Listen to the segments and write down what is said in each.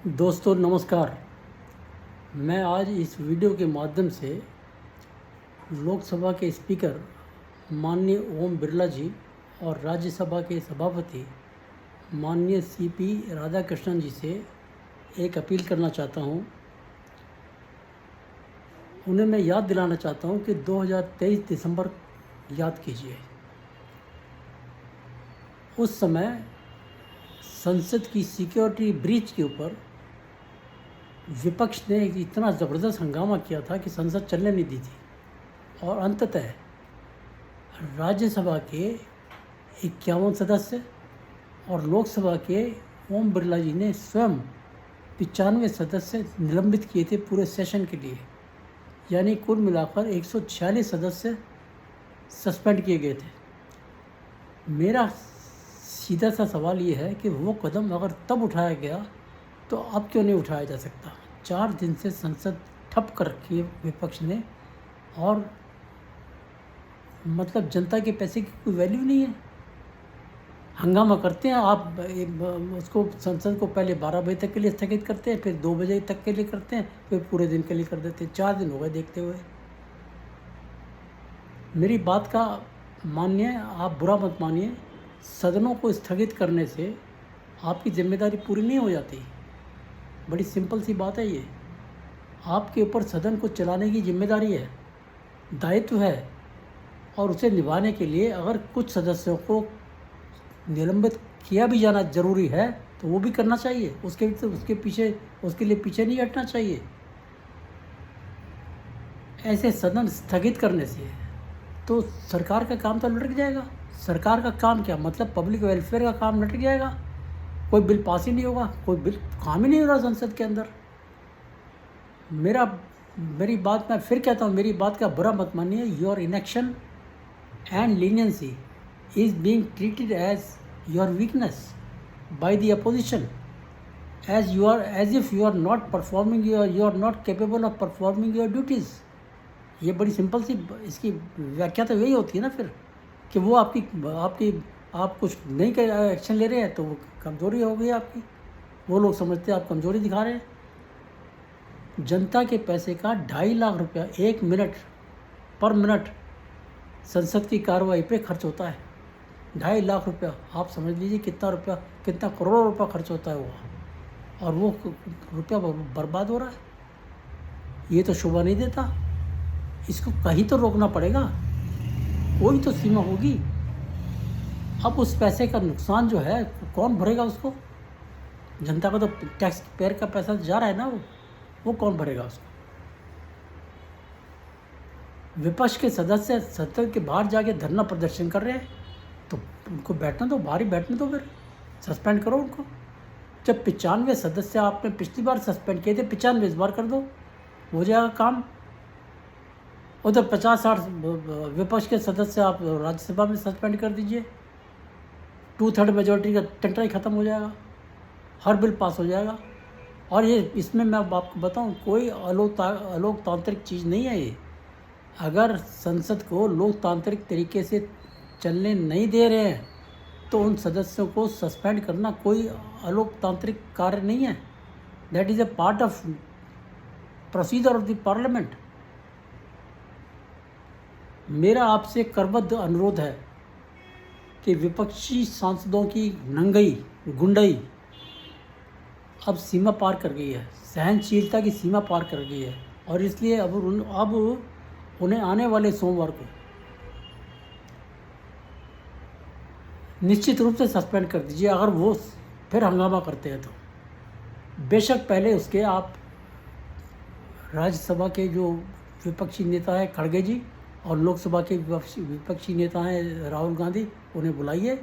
दोस्तों नमस्कार। मैं आज इस वीडियो के माध्यम से लोकसभा के स्पीकर माननीय ओम बिरला जी और राज्यसभा के सभापति माननीय सीपी राधाकृष्णन जी से एक अपील करना चाहता हूं। उन्हें मैं याद दिलाना चाहता हूं कि 2023 दिसंबर याद कीजिए। उस समय संसद की सिक्योरिटी ब्रीच के ऊपर विपक्ष ने इतना ज़बरदस्त हंगामा किया था कि संसद चलने नहीं दी थी और अंततः राज्यसभा के 51 सदस्य और लोकसभा के ओम बिरला जी ने स्वयं 95 सदस्य निलंबित किए थे पूरे सेशन के लिए, यानी कुल मिलाकर 146 सदस्य सस्पेंड किए गए थे। मेरा सीधा सा सवाल ये है कि वो कदम अगर तब उठाया गया तो अब क्यों नहीं उठाया जा सकता। 4 दिन से संसद ठप कर रखी है विपक्ष ने, और मतलब जनता के पैसे की कोई वैल्यू नहीं है। हंगामा करते हैं आप उसको, संसद को पहले 12 बजे तक के लिए स्थगित करते हैं, फिर 2 बजे तक के लिए करते हैं, फिर पूरे दिन के लिए कर देते हैं। 4 दिन हो गए देखते हुए। मेरी बात का मानिए, आप बुरा मत मानिए। सदनों को स्थगित करने से आपकी जिम्मेदारी पूरी नहीं हो जाती। बड़ी सिंपल सी बात है ये। आपके ऊपर सदन को चलाने की जिम्मेदारी है, दायित्व है, और उसे निभाने के लिए अगर कुछ सदस्यों को निलंबित किया भी जाना जरूरी है तो वो भी करना चाहिए। उसके लिए पीछे नहीं हटना चाहिए। ऐसे सदन स्थगित करने से तो सरकार का काम तो लटक जाएगा। सरकार का काम क्या मतलब, पब्लिक वेलफेयर का काम लटक जाएगा। कोई बिल पास ही नहीं होगा, कोई बिल काम ही नहीं हो रहा संसद के अंदर। मेरी बात, मैं फिर कहता हूँ, मेरी बात का बुरा मत मानिए। Your inaction and leniency is being treated as your weakness by the opposition, as if you are not performing you are not capable of performing your duties. ये बड़ी सिंपल सी इसकी व्याख्या तो यही होती है ना फिर, कि वो आप कुछ नहीं एक्शन ले रहे हैं तो वो कमज़ोरी हो गई आपकी। वो लोग समझते हैं आप कमज़ोरी दिखा रहे हैं। जनता के पैसे का 2.5 लाख रुपया 1 मिनट पर मिनट संसद की कार्रवाई पे खर्च होता है। 2.5 लाख रुपया, आप समझ लीजिए कितना करोड़ों रुपया खर्च होता है वो, और वो रुपया बर्बाद हो रहा है। ये तो शोभा नहीं देता। इसको कहीं तो रोकना पड़ेगा, कोई तो सीमा होगी। अब उस पैसे का नुकसान जो है कौन भरेगा उसको? जनता का तो टैक्स पेयर का पैसा जा रहा है ना, वो कौन भरेगा उसको? विपक्ष के सदस्य सदन के बाहर जाके धरना प्रदर्शन कर रहे हैं तो उनको बैठना दो, बाहर ही बैठने दो, फिर सस्पेंड करो उनको। जब 95 सदस्य आपने पिछली बार सस्पेंड किए थे, 95 इस बार कर दो, हो जाएगा काम। उधर 50-60 विपक्ष के सदस्य आप राज्यसभा में सस्पेंड कर दीजिए, 2/3 मेजोरिटी का टंटा ही ख़त्म हो जाएगा, हर बिल पास हो जाएगा। और ये इसमें मैं आपको बताऊं, कोई अलोकतांत्रिक चीज़ नहीं है ये। अगर संसद को लोकतांत्रिक तरीके से चलने नहीं दे रहे हैं तो उन सदस्यों को सस्पेंड करना कोई अलोकतांत्रिक कार्य नहीं है। That is a part of procedure of the parliament. मेरा आपसे करबद्ध अनुरोध है कि विपक्षी सांसदों की नंगई गुंडई अब सीमा पार कर गई है, सहनशीलता की सीमा पार कर गई है, और इसलिए अब उन्हें आने वाले सोमवार को निश्चित रूप से सस्पेंड कर दीजिए। अगर वो फिर हंगामा करते हैं तो बेशक पहले उसके आप राज्यसभा के जो विपक्षी नेता हैं खड़गे जी और लोकसभा के विपक्षी नेता हैं राहुल गांधी, उन्हें बुलाइए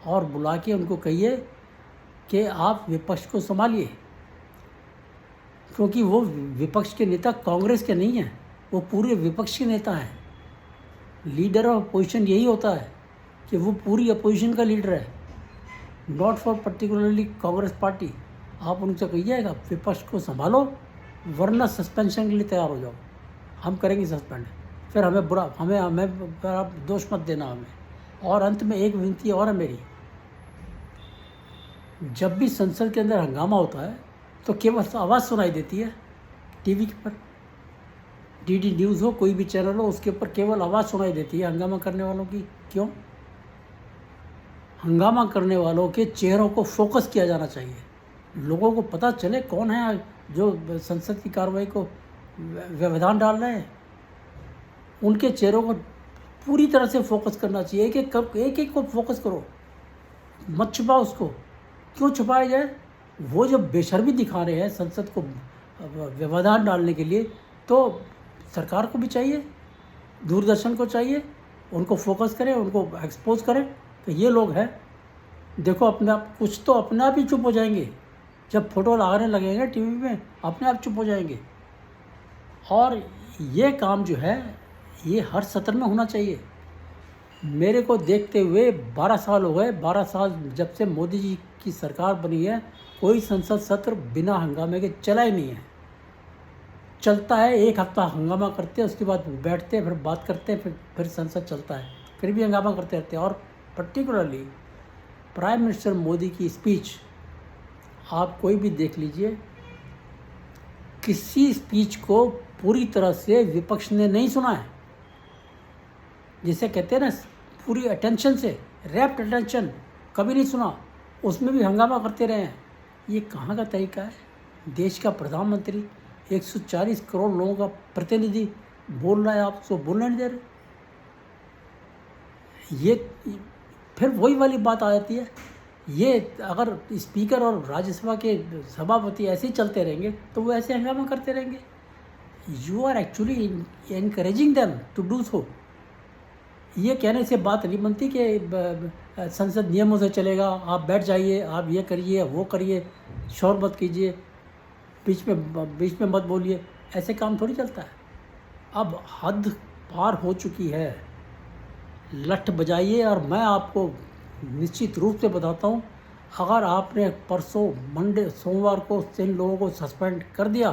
और बुला के उनको कहिए कि आप विपक्ष को संभालिए, क्योंकि वो विपक्ष के नेता कांग्रेस के नहीं हैं, वो पूरे विपक्ष के नेता हैं। लीडर ऑफ अपोजिशन यही होता है कि वो पूरी अपोजिशन का लीडर है, not for particularly Congress party. आप उनसे कहिएगा विपक्ष को संभालो, वरना सस्पेंशन के लिए तैयार हो जाओ, हम करेंगे सस्पेंड। फिर हमें आप दोष मत देना हमें। और अंत में एक विनती और है मेरी, जब भी संसद के अंदर हंगामा होता है तो केवल आवाज़ सुनाई देती है टीवी के पर, डीडी न्यूज़ हो, कोई भी चैनल हो, उसके ऊपर केवल आवाज़ सुनाई देती है हंगामा करने वालों की। क्यों? हंगामा करने वालों के चेहरों को फोकस किया जाना चाहिए, लोगों को पता चले कौन है जो संसद की कार्रवाई को व्यवधान डाल रहे हैं। उनके चेहरों को पूरी तरह से फोकस करना चाहिए, एक एक को फोकस करो, मत छुपाओ उसको। क्यों छुपाया जाए? वो जो बेशर्मी दिखा रहे हैं संसद को व्यवधान डालने के लिए, तो सरकार को भी चाहिए, दूरदर्शन को चाहिए, उनको फोकस करें, उनको एक्सपोज करें कि ये लोग हैं। देखो अपने आप, कुछ तो अपने आप ही चुप हो जाएंगे जब फोटो लगाने लगेंगे टीवी में, अपने आप चुप हो जाएंगे। और ये काम जो है ये हर सत्र में होना चाहिए। मेरे को देखते हुए 12 साल हो गए, 12 साल जब से मोदी जी की सरकार बनी है, कोई संसद सत्र बिना हंगामे के चला ही नहीं है। चलता है, एक हफ्ता हंगामा करते हैं, उसके बाद बैठते हैं, फिर बात करते हैं, फिर संसद चलता है, फिर भी हंगामा करते रहते हैं। और पर्टिकुलरली प्राइम मिनिस्टर मोदी की स्पीच आप कोई भी देख लीजिए, किसी स्पीच को पूरी तरह से विपक्ष ने नहीं सुना है। जिसे कहते हैं ना, पूरी अटेंशन से, रैप्ट अटेंशन, कभी नहीं सुना, उसमें भी हंगामा करते रहे हैं। ये कहाँ का तरीका है? देश का प्रधानमंत्री, 140 करोड़ लोगों का प्रतिनिधि बोल रहा है, आप उसको बोलने नहीं दे रहे। ये फिर वही वाली बात आ जाती है। ये अगर स्पीकर और राज्यसभा के सभापति ऐसे ही चलते रहेंगे तो वो ऐसे हंगामा करते रहेंगे। You are actually encouraging them to do so. ये कहने से बात नहीं बनती कि संसद नियमों से चलेगा, आप बैठ जाइए, आप ये करिए, वो करिए, शोर मत कीजिए, बीच में मत बोलिए। ऐसे काम थोड़ी चलता है। अब हद पार हो चुकी है, लठ बजाइए। और मैं आपको निश्चित रूप से बताता हूँ, अगर आपने परसों मंडे सोमवार को इन लोगों को सस्पेंड कर दिया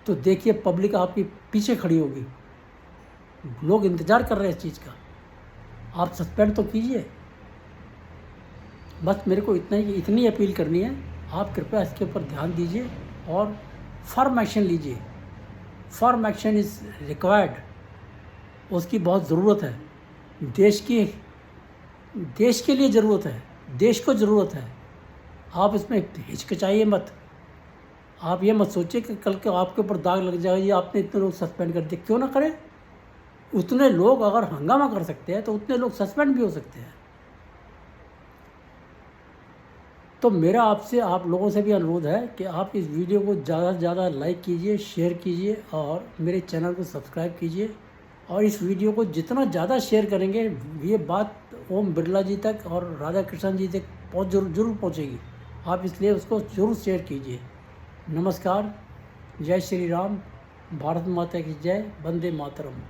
तो देखिए पब्लिक आपकी पीछे खड़ी होगी। लोग इंतज़ार कर रहे हैं इस चीज़ का। आप सस्पेंड तो कीजिए। बस मेरे को इतनी अपील करनी है, आप कृपया इसके ऊपर ध्यान दीजिए और फर्म एक्शन लीजिए। फर्म एक्शन इज़ रिक्वायर्ड, उसकी बहुत ज़रूरत है। देश के लिए ज़रूरत है, देश को ज़रूरत है। आप इसमें हिचकिचाइए मत। आप ये मत सोचिए कि कल के आपके ऊपर दाग लग जाएगा, ये आपने इतने लोग सस्पेंड कर दिए। क्यों ना करें? उतने लोग अगर हंगामा कर सकते हैं तो उतने लोग सस्पेंड भी हो सकते हैं। तो मेरा आपसे, आप लोगों से भी अनुरोध है कि आप इस वीडियो को ज़्यादा से ज़्यादा लाइक कीजिए, शेयर कीजिए और मेरे चैनल को सब्सक्राइब कीजिए। और इस वीडियो को जितना ज़्यादा शेयर करेंगे, ये बात ओम बिरला जी तक और राधा कृष्ण जी तक जरूर पहुँचेगी। आप इसलिए उसको ज़रूर शेयर कीजिए। नमस्कार, जय श्री राम, भारत माता की जय, वंदे मातरम।